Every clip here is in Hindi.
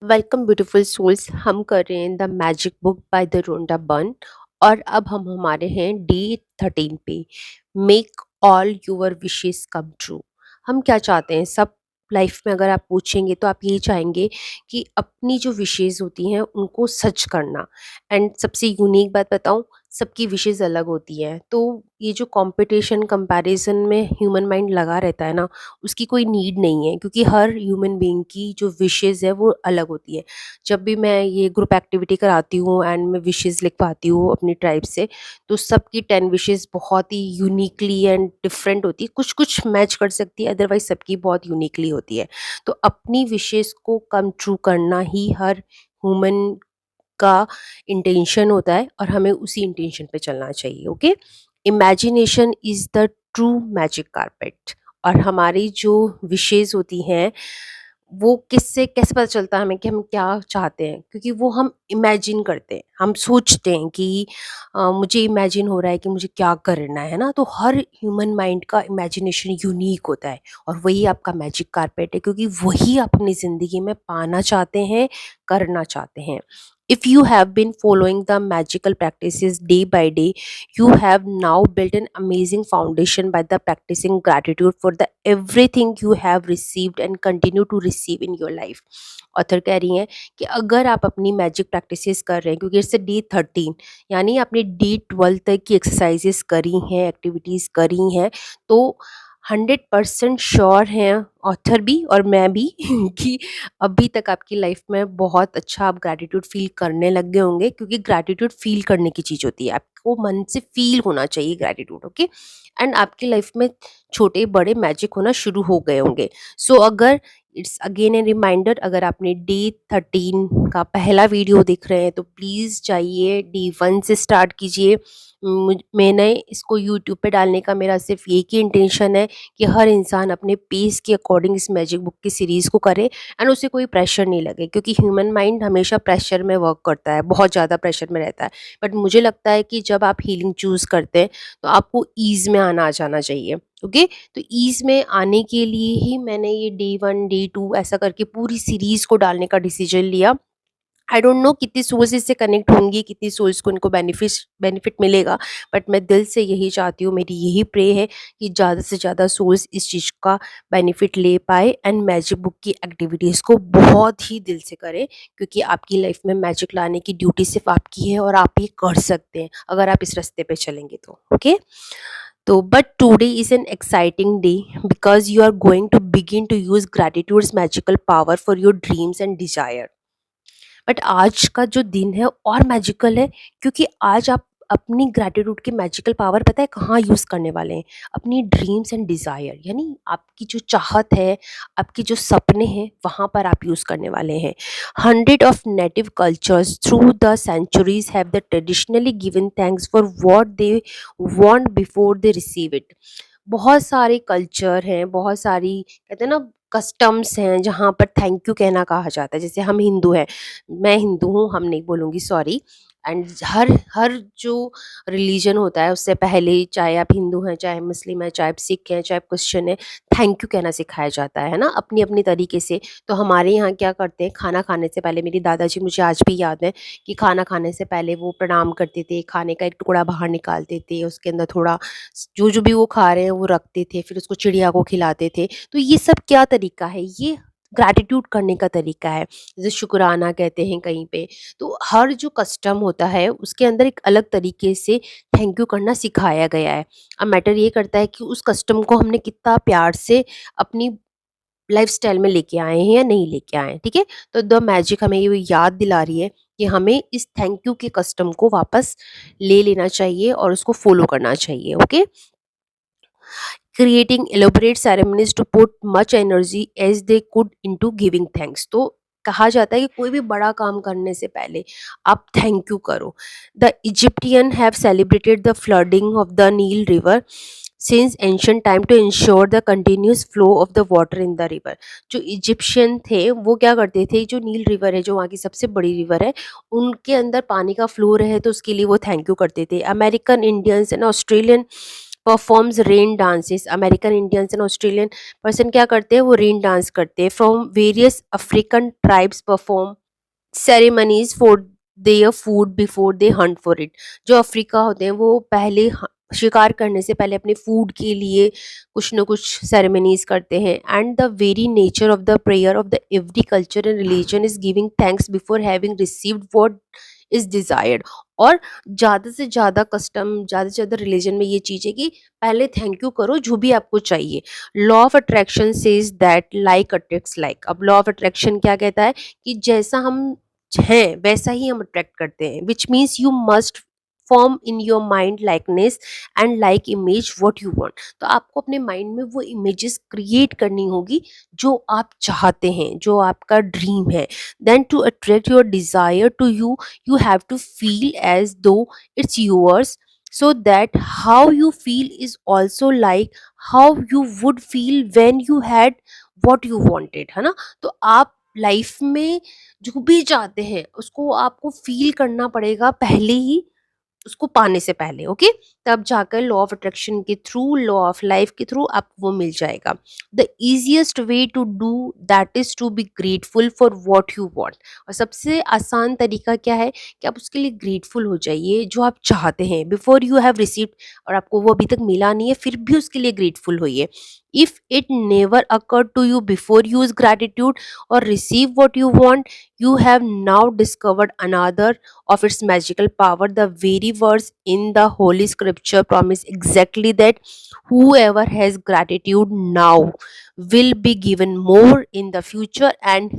Welcome beautiful souls. हम कर रहे हैं the magic book by the Rhonda Byrne. और अब हम हमारे हैं डे 13 पे। Make all your wishes come true. हम क्या चाहते हैं सब लाइफ में? अगर आप पूछेंगे तो आप यही चाहेंगे कि अपनी जो विशेस होती हैं उनको सच करना। एंड सबसे यूनिक बात बताऊं, सबकी विशेस अलग होती हैं। तो ये जो कंपटीशन कंपैरिजन में ह्यूमन माइंड लगा रहता है ना, उसकी कोई नीड नहीं है, क्योंकि हर ह्यूमन बीइंग की जो विशेज़ है वो अलग होती है। जब भी मैं ये ग्रुप एक्टिविटी कराती हूँ एंड मैं विशेज़ लिखवाती हूँ अपनी ट्राइब से, तो सबकी 10 विशेज़ बहुत ही यूनिकली एंड डिफरेंट होती है। कुछ-कुछ मैच कर सकती है, अदरवाइज़ सबकी बहुत यूनिकली होती है। तो अपनी विशेज़ को कम ट्रू करना ही हर ह्यूमन का इंटेंशन होता है, और हमें उसी इंटेंशन पे चलना चाहिए। Okay, imagination is the true magic carpet. और हमारी जो विशेज होती हैं वो किससे कैसे पता चलता है हमें कि हम क्या चाहते हैं? क्योंकि वो हम इमेजिन करते हैं, हम सोचते हैं कि मुझे इमेजिन हो रहा है कि मुझे क्या करना है ना। तो हर ह्यूमन माइंड का इमेजिनेशन यूनिक होता है, और वही आपका मैजिक कारपेट है, क्योंकि वही अपनी ज़िंदगी में पाना चाहते हैं, करना चाहते हैं। If you have been following the magical practices day by day, you have now built an amazing foundation by the practicing gratitude for the everything you have received and continue to receive in your life. Author कह रही हैं कि अगर आप अपनी मैजिक प्रैक्टिसेस कर रहे हैं, क्योंकि इससे डे 13 यानी आपने डे 12 तक की एक्सरसाइजेस करी हैं, एक्टिविटीज़ करी हैं, तो 100% श्योर हैं ऑथर भी और मैं भी कि अभी तक आपकी लाइफ में बहुत अच्छा आप ग्रैटिट्यूड फील करने लग गए होंगे, क्योंकि ग्रैटिट्यूड फील करने की चीज़ होती है। आपको मन से फील होना चाहिए ग्रैटिट्यूड। ओके, एंड आपकी लाइफ में छोटे बड़े मैजिक होना शुरू हो गए होंगे। सो अगर इट्स अगेन ए रिमाइंडर, अगर आपने डे 13 का पहला वीडियो देख रहे हैं तो प्लीज़ जाइए डे 1 से स्टार्ट कीजिए। मैंने इसको यूट्यूब पे डालने का मेरा सिर्फ एक ही इंटेंशन है कि हर इंसान अपने पेस के अकॉर्डिंग इस मैजिक बुक की सीरीज़ को करे, एंड उसे कोई प्रेशर नहीं लगे, क्योंकि ह्यूमन माइंड हमेशा प्रेशर में वर्क करता है, बहुत ज़्यादा प्रेशर में रहता है। बट मुझे लगता है कि जब आप हीलिंग चूज़ करते हैं तो आपको ईज़ में आना आ जाना चाहिए। ओके, तो ईज़ में आने के लिए ही मैंने ये डे 1 डे 2 ऐसा करके पूरी सीरीज़ को डालने का डिसीजन लिया। आई डोंट नो कितनी सोल्स इससे कनेक्ट होंगी, कितनी सोल्स को इनको बेनिफिट मिलेगा, बट मैं दिल से यही चाहती हूँ, मेरी यही प्रे है कि ज़्यादा से ज़्यादा सोल्स इस चीज़ का बेनिफिट ले पाए एंड मैजिक बुक की एक्टिविटीज़ को बहुत ही दिल से करें, क्योंकि आपकी लाइफ में मैजिक लाने की ड्यूटी सिर्फ आपकी है, और आप ये कर सकते हैं अगर आप इस रास्ते पे चलेंगे तो। ओके, तो but today is an exciting day because you are going to begin to use gratitude's magical power for your dreams and desire. But आज का जो दिन है और मैजिकल है, क्योंकि आज आप अपनी ग्रैटिट्यूड की मैजिकल पावर पता है कहाँ यूज़ करने वाले हैं? अपनी ड्रीम्स एंड डिज़ायर, यानी आपकी जो चाहत है, आपके जो सपने हैं, वहाँ पर आप यूज़ करने वाले हैं। Hundred of native cultures through the centuries have the traditionally given thanks for what they want before they receive it. बहुत सारे कल्चर हैं, बहुत सारी कहते हैं ना कस्टम्स हैं जहाँ पर थैंक यू कहना कहा जाता है। जैसे हम हिंदू हैं, मैं हिंदू हूँ, हम नहीं बोलूँगी सॉरी। एंड हर हर जो रिलीजन होता है उससे पहले, चाहे आप हिंदू हैं, चाहे मुस्लिम हैं, चाहे आप सिख हैं, चाहे आप क्रिश्चियन हैं, थैंक यू कहना सिखाया जाता है ना, अपनी अपनी तरीके से। तो हमारे यहाँ क्या करते हैं, खाना खाने से पहले, मेरी दादाजी, मुझे आज भी याद है कि खाना खाने से पहले वो प्रणाम करते थे, खाने का एक टुकड़ा बाहर निकालते थे, उसके अंदर थोड़ा जो जो भी वो खा रहे हैं वो रखते थे, फिर उसको चिड़िया को खिलाते थे। तो ये सब क्या तरीका है? ये ग्रैटिट्यूड करने का तरीका है, जैसे शुक्राना कहते हैं कहीं पे। तो हर जो कस्टम होता है उसके अंदर एक अलग तरीके से थैंक यू करना सिखाया गया है। अब मैटर ये करता है कि उस कस्टम को हमने कितना प्यार से अपनी लाइफस्टाइल में लेके आए हैं या नहीं लेके आए हैं। ठीक है, तो द मैजिक हमें ये याद दिला रही है कि हमें इस थैंक यू के कस्टम को वापस ले लेना चाहिए और उसको फॉलो करना चाहिए। Okay, creating elaborate ceremonies to put much energy as they could into giving thanks। तो कहा जाता है कि कोई भी बड़ा काम करने से पहले आप थैंक यू करो। The Egyptian have celebrated the flooding of the Nile river since ancient time to ensure the continuous flow of the water in the river. जो इजिप्शियन थे वो क्या करते थे, जो नील रिवर है, जो वहाँ की सबसे बड़ी रिवर है, उनके अंदर पानी का फ्लो रहे तो उसके लिए वो थैंक यू करते थे। American, Indians and Australian performs rain dances. American Indians and Australian person क्या करते हैं, वो रेन डांस करते हैं। From various African tribes perform ceremonies for their food before they Hunt for it. जो अफ्रीका होते हैं वो पहले शिकार करने से पहले अपने फूड के लिए कुछ न कुछ सेरेमनीज करते हैं। And the very nature of the prayer of the every culture and religion is giving thanks before having received what is desired. और ज़्यादा से ज़्यादा कस्टम, ज़्यादा से ज़्यादा रिलीजन में ये चीज़ है कि पहले थैंक यू करो जो भी आपको चाहिए। Law of attraction says that like attracts like. अब लॉ ऑफ अट्रैक्शन क्या कहता है कि जैसा हम हैं वैसा ही हम अट्रैक्ट करते हैं, which means you must form in your mind likeness and like image what you want. तो आपको अपने माइंड में वो इमेजेस क्रिएट करनी होगी जो आप चाहते हैं, जो आपका ड्रीम है। Then to attract your desire to you, you have to feel as though it's yours, so that how you feel is also like how you would feel when you had what you wanted, है ना। तो आप लाइफ में जो भी चाहते हैं उसको आपको फील करना पड़ेगा पहले ही, उसको पाने से पहले। ओके, तब जाकर लॉ ऑफ अट्रैक्शन के थ्रू, लॉ ऑफ लाइफ के थ्रू आपको वो मिल जाएगा। The easiest way to do that is to be grateful for what you want. और सबसे आसान तरीका क्या है कि आप उसके लिए ग्रेटफुल हो जाइए जो आप चाहते हैं बिफोर यू हैव रिसीव्ड, और आपको वो अभी तक मिला नहीं है फिर भी उसके लिए ग्रेटफुल होइए। If it never occurred to you before use gratitude और receive what you want, you have now discovered another of its magical power. The very words in the Holy Scripture promise exactly that whoever has gratitude now will be given more in the future, and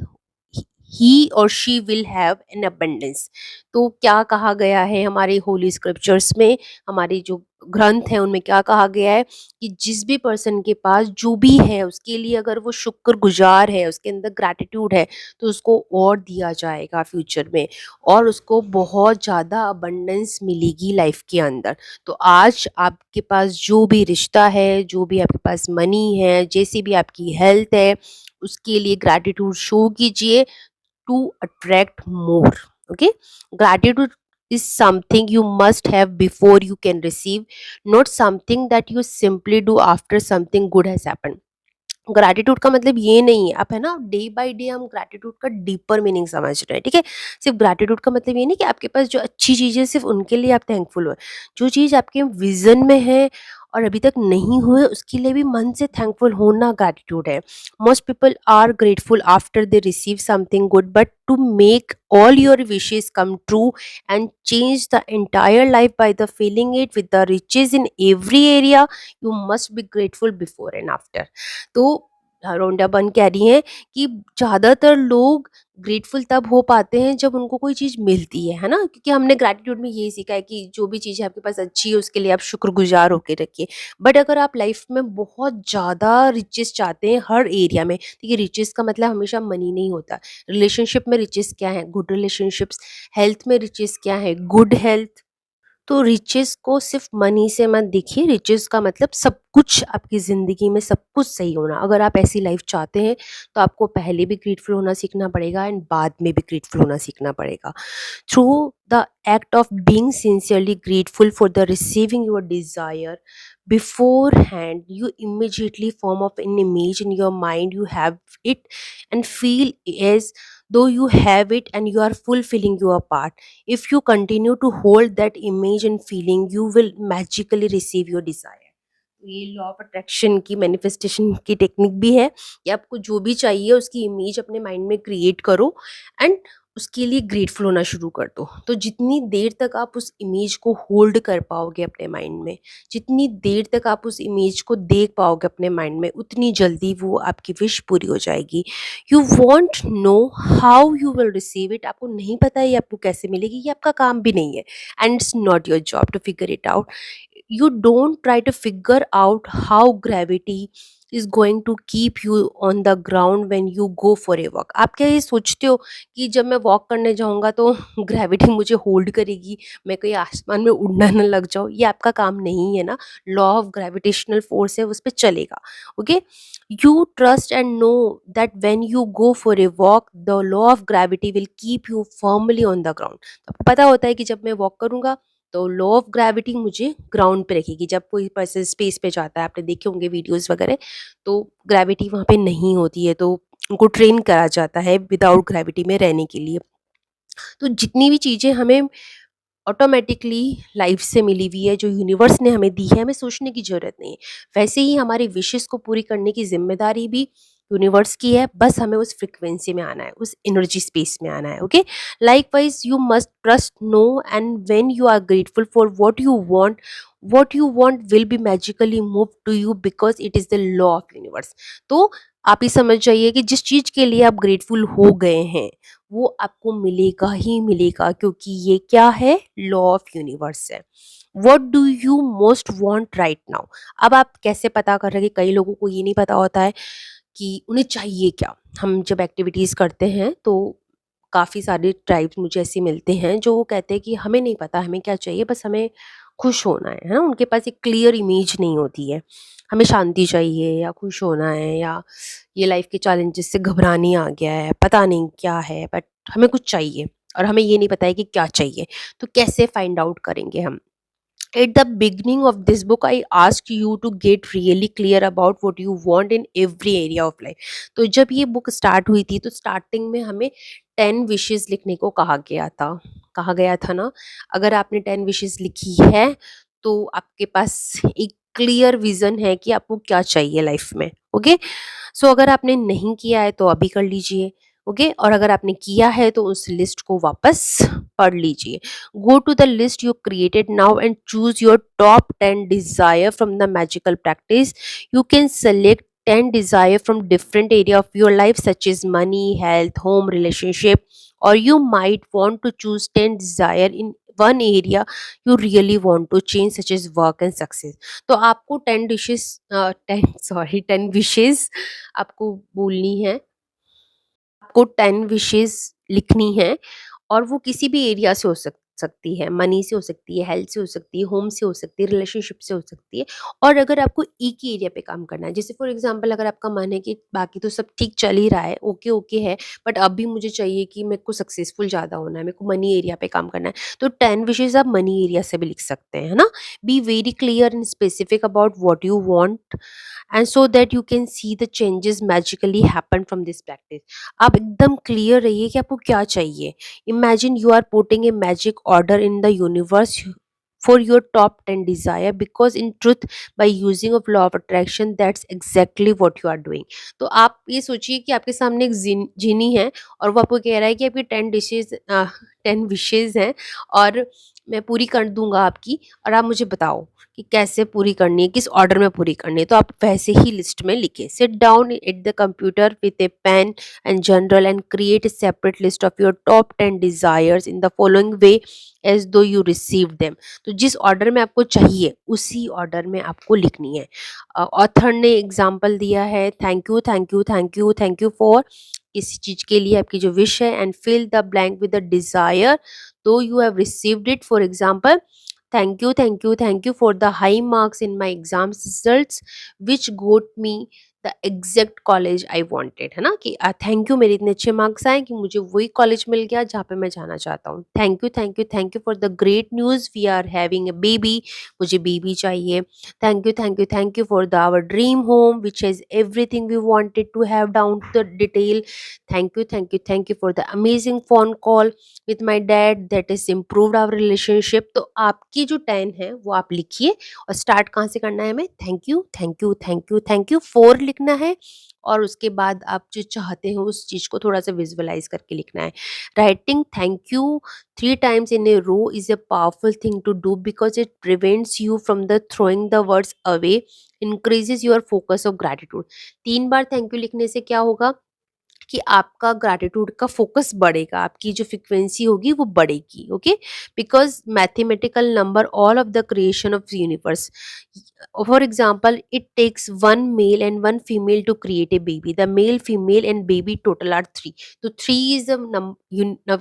he or she will have an abundance। तो क्या कहा गया है हमारे होली स्क्रिप्चर्स में, हमारे जो ग्रंथ हैं उनमें क्या कहा गया है कि जिस भी पर्सन के पास जो भी है उसके लिए अगर वो शुक्रगुजार है, उसके अंदर ग्रैटिट्यूड है, तो उसको और दिया जाएगा फ्यूचर में, और उसको बहुत ज़्यादा अबंडेंस मिलेगी लाइफ के अंदर। तो आज आपके पास जो भी रिश्ता है, जो भी आपके पास मनी है, जैसी भी आपकी हेल्थ है, उसके लिए ग्रैटिट्यूड शो कीजिए to attract more। Okay, gratitude is something you must have before you can receive, not something that you simply do after something good has happened। Gratitude का मतलब ये नहीं है, आप है ना डे बाय डे हम ग्रैटिट्यूड का डीपर मीनिंग समझ रहे हैं, ठीक है। सिर्फ ग्रैटिट्यूड का मतलब ये नहीं कि आपके पास जो अच्छी चीज़ है सिर्फ उनके लिए आप थैंकफुल हो। जो चीज़ आपके विजन में है और अभी तक नहीं हुए उसके लिए भी मन से थैंकफुल होना ग्रैटिट्यूड है। Most people are grateful after they receive something good, but to make all your wishes come true and change the entire life by the filling it with the riches in every area, you must be grateful before and after। तो रोंडा बन कह रही हैं कि ज़्यादातर लोग ग्रेटफुल तब हो पाते हैं जब उनको कोई चीज़ मिलती है ना, क्योंकि हमने ग्रैटिट्यूड में यही सीखा है कि जो भी चीज़ आपके पास अच्छी है उसके लिए आप शुक्रगुजार होकर रखिए। बट अगर आप लाइफ में बहुत ज़्यादा रिचेस चाहते हैं हर एरिया में, देखिए रिचेस का मतलब हमेशा मनी नहीं होता। रिलेशनशिप में रिचेस क्या है, गुड रिलेशनशिप्स। हेल्थ में रिचेस क्या है, गुड हेल्थ। तो रिचेस को सिर्फ मनी से मत देखिए, रिचेस का मतलब सब कुछ आपकी ज़िंदगी में सब कुछ सही होना। अगर आप ऐसी लाइफ चाहते हैं तो आपको पहले भी ग्रेटफुल होना सीखना पड़ेगा एंड बाद में भी ग्रेटफुल होना सीखना पड़ेगा। Through the act of being sincerely grateful for the receiving your desire beforehand, you immediately form of an image in your mind, you have it and feel as though you have it and you are fulfilling your part। if you continue to hold that image and feeling, you will magically receive your desire। ये लॉ ऑफ अट्रैक्शन की मैनिफेस्टेशन की टेक्निक भी है कि आपको जो भी चाहिए उसकी इमेज अपने माइंड में क्रिएट करो एंड उसके लिए ग्रेटफुल होना शुरू कर दो। तो जितनी देर तक आप उस इमेज को होल्ड कर पाओगे अपने माइंड में, जितनी देर तक आप उस इमेज को देख पाओगे अपने माइंड में, उतनी जल्दी वो आपकी विश पूरी हो जाएगी। You want know how you will receive it. आपको नहीं पता है ये आपको कैसे मिलेगी, ये आपका काम भी नहीं है and it's not your job to figure it out. You don't try to figure out how gravity is going to keep you on the ground when you go for a walk। आप क्या ये सोचते हो कि जब मैं वॉक करने जाऊंगा तो ग्रेविटी मुझे होल्ड करेगी, मैं कहीं आसमान में उड़ना न लग जाऊँ? ये आपका काम नहीं है ना। लॉ ऑफ ग्रेविटेशनल फोर्स है, उस पर चलेगा। Okay, you trust and know that when you go for a walk the law of gravity will keep you firmly on the ground. आपको पता होता है कि जब मैं वॉक करूंगा तो लॉ ऑफ ग्रेविटी मुझे ग्राउंड पे रखेगी। जब कोई पर्सन स्पेस पे जाता है, आपने देखे होंगे वीडियोस वगैरह, तो ग्रेविटी वहाँ पे नहीं होती है, तो उनको ट्रेन करा जाता है विदाउट ग्रेविटी में रहने के लिए। तो जितनी भी चीज़ें हमें ऑटोमेटिकली लाइफ से मिली हुई है, जो यूनिवर्स ने हमें दी है, हमें सोचने की ज़रूरत नहीं है। वैसे ही हमारी विशेज़ को पूरी करने की ज़िम्मेदारी भी यूनिवर्स की है, बस हमें उस फ्रीक्वेंसी में आना है, उस एनर्जी स्पेस में आना है, okay? Likewise you must trust, know and when you are grateful for what you want will be magically move to you because it is the law of universe. तो आप ये समझ जाइए कि जिस चीज़ के लिए आप ग्रेटफुल हो गए हैं, वो आपको मिलेगा ही मिलेगा, क्योंकि ये क्या है, लॉ ऑफ यूनिवर्स है। What do you most want right now. अब आप कैसे पता कर रहे हैं कि कई लोगों को ये नहीं पता होता है कि उन्हें चाहिए क्या। हम जब एक्टिविटीज़ करते हैं तो काफ़ी सारे ट्राइब्स मुझे ऐसे मिलते हैं जो वो कहते हैं कि हमें नहीं पता हमें क्या चाहिए, बस हमें खुश होना है ना। उनके पास एक क्लियर इमेज नहीं होती है, हमें शांति चाहिए या खुश होना है, या ये लाइफ के चैलेंजेस से घबराने आ गया है, पता नहीं क्या है, बट हमें कुछ चाहिए और हमें ये नहीं पता है कि क्या चाहिए। तो कैसे फाइंड आउट करेंगे हम। At the beginning of this book, I asked you to get really clear about what you want in every area of life. तो जब ये बुक स्टार्ट हुई थी तो स्टार्टिंग में हमें 10 विशेस लिखने को कहा गया था ना। अगर आपने 10 विशेस लिखी है तो आपके पास एक क्लियर विजन है कि आपको क्या चाहिए लाइफ में, ओके? सो अगर आपने नहीं किया है तो अभी कर लीजिए, ओके? और अगर आपने किया है तो उस लिस्ट को वापस पढ़ लीजिए। Go to the list you created now and choose your top 10 desire from the magical practice. You can select 10 desire from different area of your life such as money, health, home, relationship, or you might want to choose 10 desire in one area you really want to change such as work and success. तो आपको 10 विशेष आपको बोलनी है, आपको 10 विशेज़ लिखनी है और वो किसी भी एरिया से हो सकती है, मनी से हो सकती है, हेल्थ से हो सकती है, होम से हो सकती है, रिलेशनशिप से हो सकती है। और अगर आपको एक ही एरिया पे काम करना है, जैसे फॉर एग्जांपल अगर आपका मन है कि बाकी तो सब ठीक चल ही रहा है, ओके ओके है, बट अभी मुझे चाहिए कि मेरे को सक्सेसफुल ज़्यादा होना है, मेरे को मनी एरिया पे काम करना है, तो 10 विशेज़ आप मनी एरिया से भी लिख सकते हैं, है ना? Be very clear and specific about what you want and so that you can see the changes magically happen from this practice. आप एकदम क्लियर रहिए कि आपको क्या चाहिए। Imagine you are putting a magic order in the universe for your top 10 desire because in truth by using of law of attraction that's exactly what you are doing। तो आप ये सोचिए कि आपके सामने एक जिनी है और वो आपको कह रहा है कि आपकी 10 विशेज हैं और मैं पूरी कर दूंगा आपकी, और आप मुझे बताओ कि कैसे पूरी करनी है, किस ऑर्डर में पूरी करनी है। तो आप वैसे ही लिस्ट में लिखिए, sit down at the computer with a pen and journal and create a separate list of your top 10 desires in the following way as though you received them। तो जिस ऑर्डर में आपको चाहिए उसी ऑर्डर में आपको लिखनी है। ऑथर ने एग्जाम्पल दिया है, thank you thank you thank you thank you for किसी चीज के लिए आपकी जो विश है, and fill the blank with the desire though you have received it. For example, thank you for the high marks in my exams results which got me the exact college I wanted, है ना? कि थैंक यू, मेरे इतने अच्छे मार्क्स आए कि मुझे वही कॉलेज मिल गया जहाँ पे मैं जाना चाहता हूँ। Thank you for the great news we are having a baby, मुझे बेबी चाहिए। Thank you for the our dream home which has everything we wanted to have down to the detail. Thank you for the amazing phone call with my dad that is improved our relationship. तो आपकी जो 10 है वो आप लिखिए और स्टार्ट कहाँ से करना है हमें, थैंक यू फोर लिखना है, और उसके बाद आप जो चाहते हो उस चीज को थोड़ा सा विजुअलाइज करके लिखना है। Writing thank you 3 times in a row is a powerful thing to do because it prevents you from the throwing the words away, increases your focus of gratitude। 3 बार थैंक यू लिखने से क्या होगा कि आपका ग्रैटिट्यूड का फोकस बढ़ेगा, आपकी जो फ्रिक्वेंसी होगी वो बढ़ेगी, okay? Because mathematical number all of the creation of universe. For example, it takes 1 male and 1 female to create a baby, the male female and baby total are 3। तो 3 इज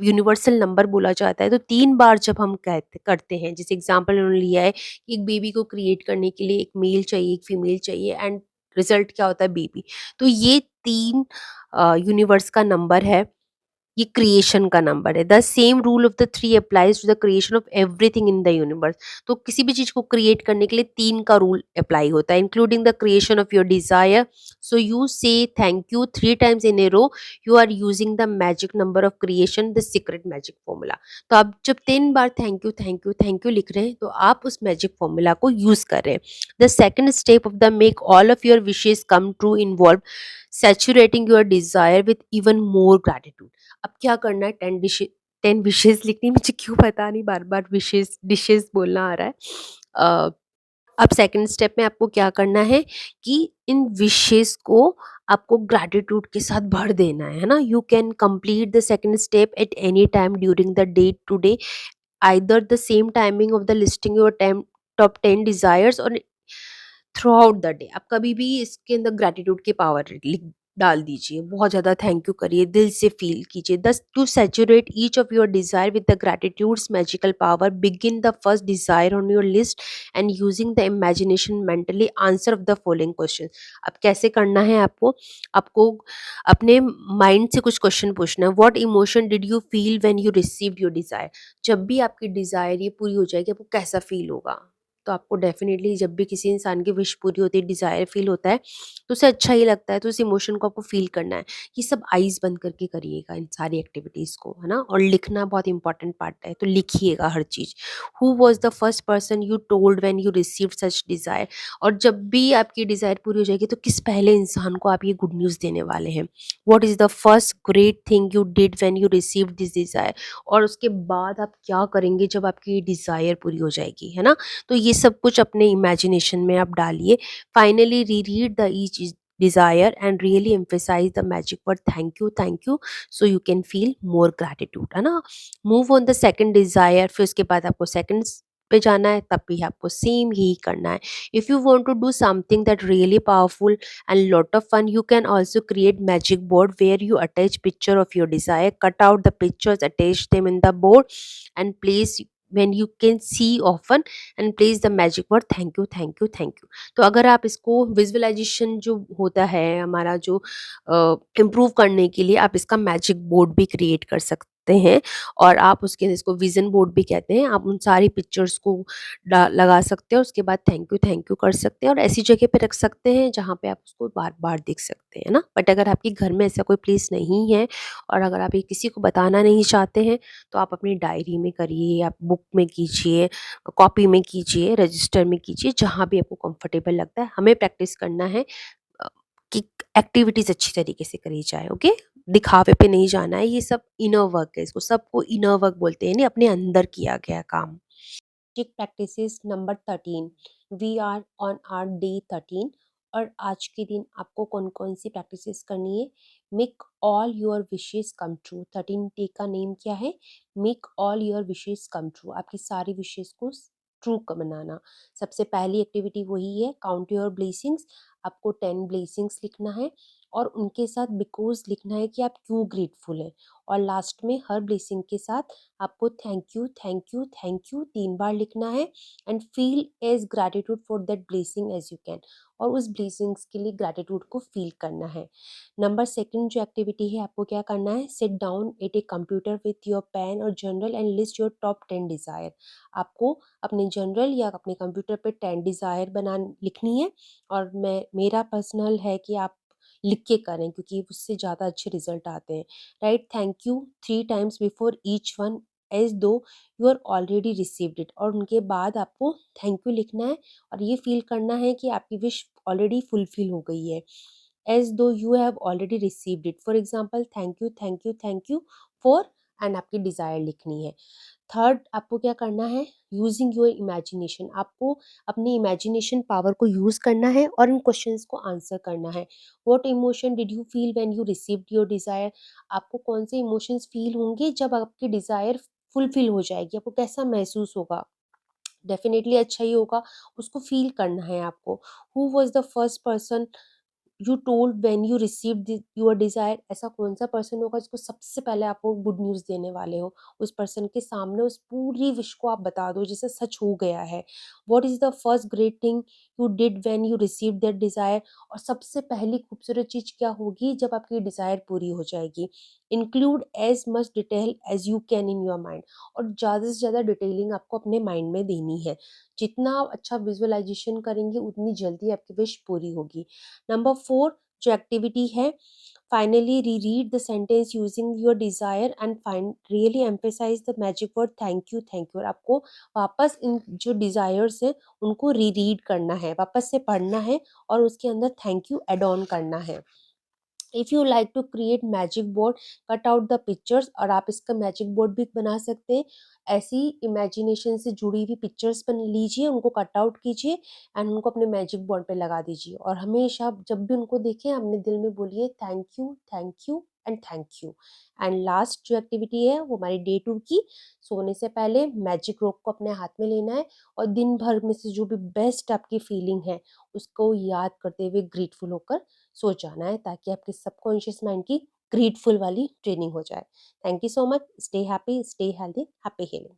यूनिवर्सल नंबर बोला जाता है। तो 3 बार जब हम करते हैं, जैसे एग्जाम्पल उन्होंने लिया है कि एक बेबी को क्रिएट करने के लिए एक मेल चाहिए, एक फीमेल चाहिए, एंड रिजल्ट क्या होता है, बेबी। तो ये 3 यूनिवर्स का नंबर है ये क्रिएशन का नंबर है। The same rule of the three applies to the creation of everything in the universe. तो किसी भी चीज को क्रिएट करने के लिए तीन का रूल अप्लाई होता है, including the creation of your Dzire. So you से thank you 3 times in a row, you are using the magic number of creation, the secret magic formula। तो आप जब 3 बार thank you thank you thank you लिख रहे हैं तो आप उस मैजिक फॉर्मूला को यूज कर रहे हैं। The second step of the make all of your wishes come true involve saturating your desire with even more gratitude. अब क्या करना है, 10 विशेष लिखनी, मुझे क्यों पता नहीं बार बार विशेष डिशेस बोलना आ रहा है। अब सेकंड स्टेप में आपको क्या करना है कि इन विशेष को आपको ग्रैटिट्यूड के साथ भर देना है ना। You can complete the second step at any time during the day to day, either the same timing of the listing your top 10 desires और थ्रू आउट द डे। आप कभी भी इसके अंदर ग्रैटिट्यूड की पावर लिख डाल दीजिए, बहुत ज़्यादा थैंक यू करिए, दिल से फील कीजिए। Thus to saturate each of your desire with the gratitude's magical power, begin the first desire on your list and using the imagination mentally answer of the following question. अब कैसे करना है आपको, आपको अपने माइंड से कुछ क्वेश्चन पूछना है। What emotion did you feel when you received your desire. जब भी आपकी डिजायर ये पूरी हो जाएगी आपको कैसा फील होगा। तो आपको डेफिनेटली जब भी किसी इंसान की विश पूरी होती है, डिजायर फील होता है, तो उसे अच्छा ही लगता है। तो उस इमोशन को आपको फील करना है। ये सब आईज बंद करके करिएगा इन सारी एक्टिविटीज को, है ना। और लिखना बहुत इंपॉर्टेंट पार्ट है, तो लिखिएगा हर चीज। Who was the first person you told when you received such desire. और जब भी आपकी डिजायर पूरी हो जाएगी तो किस पहले इंसान को आप ये गुड न्यूज देने वाले हैं। What is the first great thing you did when you received this desire. और उसके बाद आप क्या करेंगे जब आपकी डिजायर पूरी हो जाएगी, है ना। तो ये सब कुछ अपने इमेजिनेशन में आप डालिए। Finally reread the each desire and really emphasize the magic word thank you so you can feel more gratitude, है ना। Move on the second desire, फिर उसके बाद आपको सेकंड पे जाना है, तब भी आपको सेम यही करना है। If you want to do something that really powerful and lot of fun, you can also create magic board where you attach picture of your desire, cut out the pictures, attach them in the board and place when you can see often and place the magic word thank you thank you thank you। तो अगर आप इसको विजुअलाइजेशन जो होता है हमारा जो इम्प्रूव करने के लिए, आप इसका मैजिक बोर्ड भी क्रिएट कर सकते हैं। और आप उसके इसको विजन बोर्ड भी कहते हैं। आप उन सारी पिक्चर्स को लगा सकते हैं, उसके बाद थैंक यू कर सकते हैं और ऐसी जगह पे रख सकते हैं जहाँ पे आप उसको बार बार देख सकते हैं ना। बट अगर आपके घर में ऐसा कोई प्लेस नहीं है और अगर आप ये किसी को बताना नहीं चाहते हैं, तो आप अपनी डायरी में करिए, आप बुक में कीजिए, कॉपी में कीजिए, रजिस्टर में कीजिए, जहाँ भी आपको कंफर्टेबल लगता है। हमें प्रैक्टिस करना है अ, कि एक्टिविटीज अच्छी तरीके से करी जाए। ओके, दिखावे पे नहीं जाना है। ये सब इनर वर्क है, इसको सबको इनर वर्क बोलते हैं, नहीं अपने अंदर किया गया काम। Practices number 13, we are on our day 13। और आज के दिन आपको कौन कौन सी प्रैक्टिसेस करनी है। Make all your wishes come true. 13 day का नेम क्या है, make all your wishes come true. आपकी सारी विशेस को ट्रू बनाना। सबसे पहली एक्टिविटी वही है, काउंट योर ब्लेसिंग्स। आपको 10 ब्लेसिंग्स लिखना है और उनके साथ बिकॉज लिखना है कि आप क्यों ग्रेटफुल हैं। और लास्ट में हर ब्लेसिंग के साथ आपको thank you thank you thank you 3 बार लिखना है and feel as gratitude for that blessing as you can. और उस ब्लेसिंग्स के लिए ग्रैटिट्यूड को फील करना है। नंबर सेकंड जो एक्टिविटी है, आपको क्या करना है, sit down at a computer with your pen और journal and list your top 10 desire. आपको अपने जर्नल या अपने कंप्यूटर पे 10 डिजायर बना लिखनी है। और मेरा पर्सनल है कि आप लिख के करें क्योंकि उससे ज़्यादा अच्छे रिजल्ट आते हैं। Write thank you 3 times before each one as though you are already received it. और उनके बाद आपको थैंक यू लिखना है और ये फील करना है कि आपकी विश ऑलरेडी फुलफिल हो गई है, as though you have already received it. For example thank you thank you thank you for, and आपकी डिज़ायर लिखनी है। थर्ड आपको क्या करना है, यूजिंग योर इमेजिनेशन। आपको अपनी इमेजिनेशन पावर को यूज़ करना है और इन क्वेश्चंस को आंसर करना है। What emotion did you feel when you received your desire. आपको कौन से इमोशंस फील होंगे जब आपकी डिज़ायर फुलफिल हो जाएगी, आपको कैसा महसूस होगा। डेफिनेटली अच्छा ही होगा, उसको फील करना है आपको। Who was the first person you told when you received your desire. ऐसा कौन सा पर्सन होगा जिसको सबसे पहले आप वो गुड न्यूज़ देने वाले हो। उस पर्सन के सामने उस पूरी विश को आप बता दो जिसे सच हो गया है। What is the first great thing you did when you received that desire. और सबसे पहली खूबसूरत चीज़ क्या होगी जब आपकी डिज़ायर पूरी हो जाएगी। Include as much detail as you can in your mind, और ज़्यादा से ज़्यादा डिटेलिंग आपको अपने माइंड में देनी है। जितना आप अच्छा विजुअलाइजेशन करेंगे उतनी जल्दी आपकी विश पूरी होगी। नंबर 4 जो एक्टिविटी है, finally reread the sentence using your desire and find really emphasize the magic word thank you thank you. और आपको वापस इन जो डिज़ायर्स हैं उनको रीरीड करना है, वापस से पढ़ना है और उसके अंदर थैंक यू एड ऑन करना है। If you like to create magic board, cut out the pictures, और आप इसका मैजिक बोर्ड भी बना सकते हैं। ऐसी इमेजिनेशन से जुड़ी हुई पिक्चर्स बन लीजिए, उनको कट आउट कीजिए एंड उनको अपने मैजिक बोर्ड पे लगा दीजिए, और हमेशा जब भी उनको देखें अपने दिल में बोलिए thank you and thank you. And last जो एक्टिविटी है वो हमारी डे 2 की, सोने से पहले मैजिक रोप को अपने हाथ में लेना है और दिन भर में से जो भी बेस्ट आपकी फीलिंग है उसको याद करते हुए ग्रेटफुल होकर सो जाना है, ताकि आपके सबकॉन्शियस माइंड की ग्रेटफुल वाली ट्रेनिंग हो जाए। Thank you so much. Stay happy, stay healthy, happy healing.